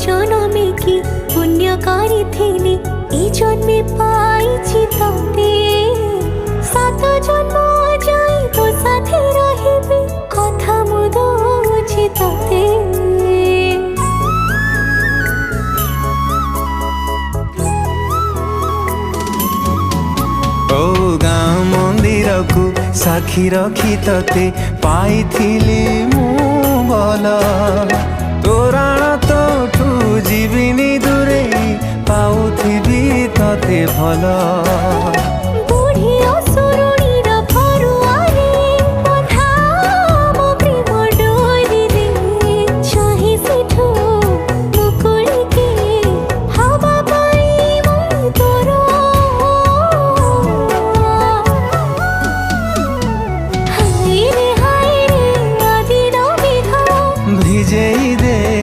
জনমে কি পুণ্য করিথিলি এই জন্মে পাইছি তোতে। সাত জন্ম যাই তো সাথে রহিবি কথা মু দউছি তোতে। ଓ ଗାଁ ମନ୍ଦିରକୁ ସାକ୍ଷୀ ରଖି ତତେ ପାଇଥିଲି ମୁଁ ଭଲ। ତୋରାଣ ତୋଠୁ ଯିବିନି ଦୂରେଇ ପାଉଥିବି ତତେ ଭଲ।